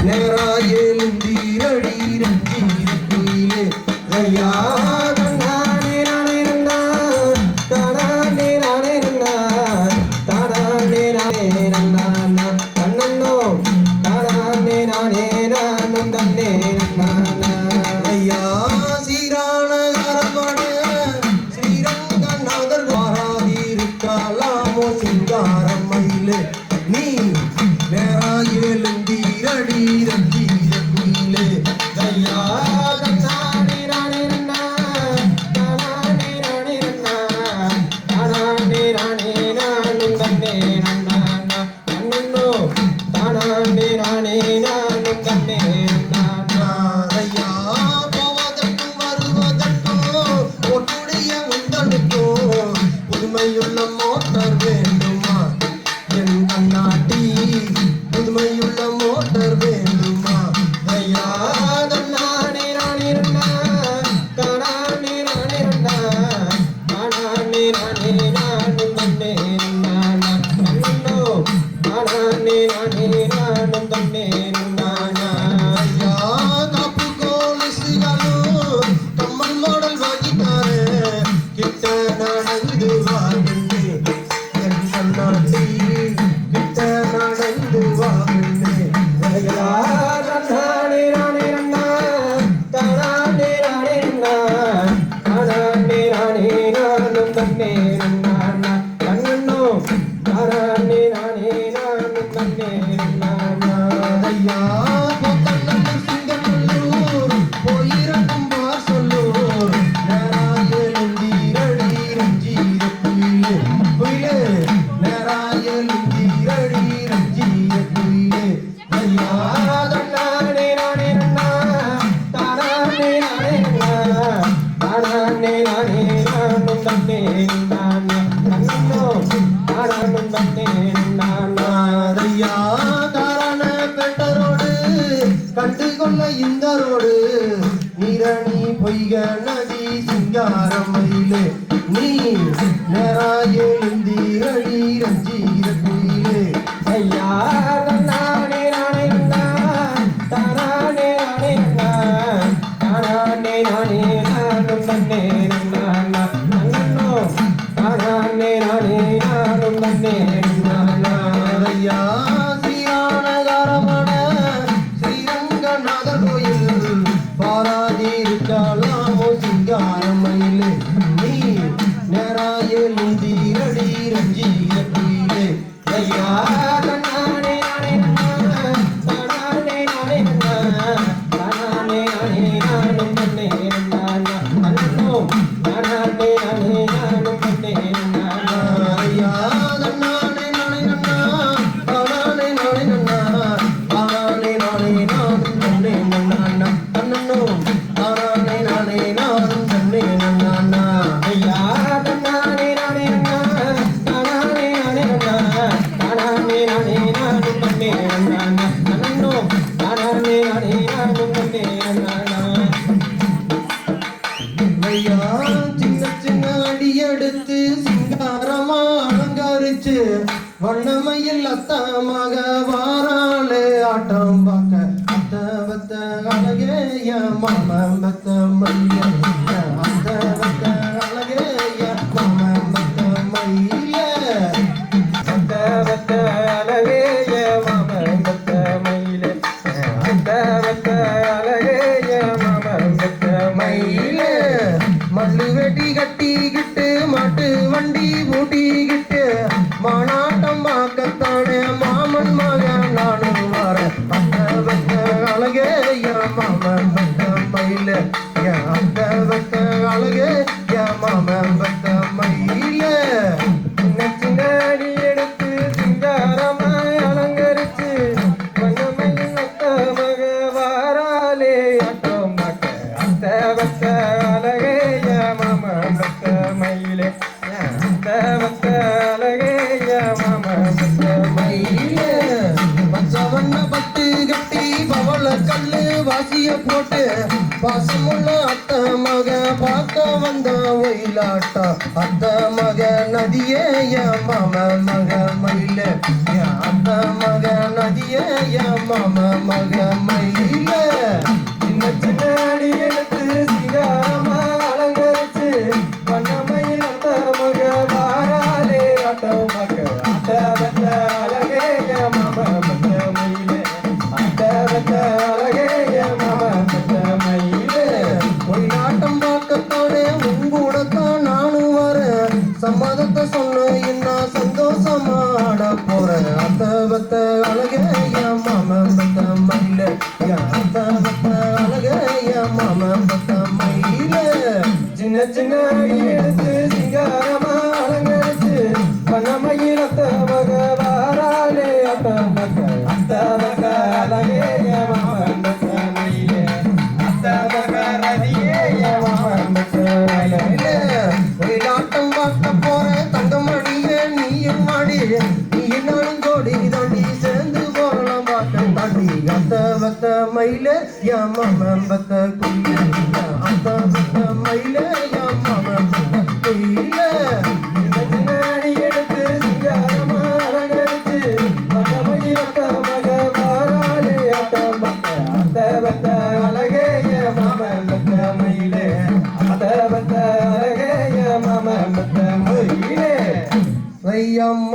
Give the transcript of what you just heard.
நேராயேலும் தீரடி ரஞ்சீர குயிலே ஐயா தன்னானே நானே நன்னான் தானானே நானே நன்னான் தானானே நானே நன்னான் தன்னோ தானானே நானே நானும் தன்னே நன்னான் ஐயா சீரான அரவண ஸ்ரீரங்கநாதர் வாராதிருக்காலாமோ சிங்காரம் மயிலே நீ நேராயேலும் தீரடி ரஞ்சீர குயிலே ஐயா தன்னானே நானே நன்னான் தானானே நானே நன்னான் தானானே நானே நானும் தன்னே நன்னான் தன்னோ தானானே நானே நானும் தன்னே நன்னான் ஐயா போவதற்கும் வருவதற்கும் ஒட்டுடைய உந்தனுக்கும் புதுமையுள்ள மோட்டார் வேண்டுமா என் கண்ணாட்டி புதுமையுள்ள மோட்டார் வேண்டுமா ஐயா தன்னானே நானே நன்னான் தானானே நானே நன்னான் தானானே நானே நானும் தன்னே நன்னான் தன்னோ தானானே நானே நானும் தன்னே நன்னான் ஐயா காப்பு கோலிசுகளும் கம்மல் மாடல் வாங்கிட்டாரு கிட்ட நடந்து வாங்கண்ணே என் கண்ணாட்டி கிட்ட நடந்து வாங்கண்ணே ஐயா தன்னானே நானே நன்னான் தானானே நானே நன்னான் தானானே நானே நானும் தன்னே நன்னான் தன்னோ தானானே நானே நானும் தன்னே நன்னான் ஐயா போத்தன்னூர் சிங்கநல்லூர் போயிரக்கும் பார் சொல்லூர் நேராயேலும் தீரடி ரஞ்சீர குயிலே குயிலே நேராயேலும் தீரடி ரஞ்சீர குயிலே ஐயா தன்னானே நானே நன்னான் தானானே நானே நன்னான் தானானே நானே நானும் தன்னே நன்னான் தன்னோ தானானும் தன்னே நன்னான் ஐயா காரான பெட்டரோடு கண்டுகொள்ள இந்த ரோடு நீரணி பொய்க நதி சிங்காரம் மயிலே நீ நேராயேலும் தீரடி ரஞ்சீர குயிலே ஐயா தன்னானே நானே நன்னான் தானானே நானே நன்னான் தானானே நானே நானும் தன்னே நன்னான் தன்னோ தானானே நானே நானும் தன்னே நன்னான் ஐயா ஸ்ரீரானகாரமான ஸ்ரீரங்கநாதர் கோயில் பாராதிருக்காலாமோ சிங்காரம் மயிலே நீ நேராயேலும் தீரடி ரஞ்சீர குயிலே ஐயா தன்னானே நானே நன்னான் தானானே நானே நன்னான் தானானே நானே நானும் தன்னே நன்னான் தன்னோ தானானே நானே நானும் தன்னே நன்னான் ஐயா தன்னானே நானே நன்னான் தானானே நானே நன்னான் தானானே நானே நானும் தன்னே நன்னான் தன்னோ தானானே நானே நானும் தன்னே நன்னான் ஐயா தன்னானே நானே நன்னான் தானானே நானே நன்னான் தானானே நானே நானும் தன்னே நன்னான் தன்னோ தானானே நானே நானும் தன்னே நன்னான் ஐயா சின்ன சின்ன அடி எடுத்து சிங்காரமா அலங்கரிச்சு வண்ணமையில் அத்தமாக வாராளே ஆட்டம் பார்க்க அத்த வத்த அழகே மாமன் பத்த மைய அத்த வத்த அழகே மாமன் பத்த மைய அத்த வத்த அழகே மாமன் பத்த மயிலே அத்த வத்த அழகே மாமன் பத்த மயிலே மல்லு வெட்டி கட்டிக்கிட்டு மாட்டு வண்டி பூட்டிக்கிட்டு மானாட்டம் பார்க்கத்தானே மாமன் மகன் நானும் வரேன் அந்த வத்த அழகே மாமன் பத்த மயில அந்த வத்த அழகே மாமன் பத்த மயில சின்ன சின்ன அடி எடுத்து சிங்காரமாய் அலங்கரிச்சு வண்ணமையில் அத்த மக வாராலே ஆட்டம் பார்க்க அந்த வத்த அழகே மாமன் பத்த மயிலே அந்த வத்த அழகே மாமன் பத்த மயிலே பச்சவண்ண பட்டு கட்டி பவள கல்லு வாசிய போட்டு பாசமுள்ள அத்த மக பார்க்க வந்த ஒயிலாட்டா அத்த மக நதியே மாம மக மயில அத்த மக நதியே மாம மக சின்னாடி எடுத்து சிங்காரமா அலங்கரிச்சு வண்ணமயிலத்த மக வாராளே அத்தம் பக்க அத்த பக்க அழகே மாமன் பக்க மயிலே அத்த பக்க ரதியே மாமன் பக்க மயிலே ஒயிலாட்டம் பார்க்க போறேன் தங்கமணியே நீயும் மாடி நீ நானும் கோடி தாண்டி சேர்ந்து போகலாம் பார்க்க தாண்டி அத்த பக்க மயிலே மாமன் பக்க குயிலே அத்த பக்க மயிலே மாமன் பக்க குயிலே எடுத்து சிங்காரமா அலங்கரிச்சு வண்ணமயிலத்த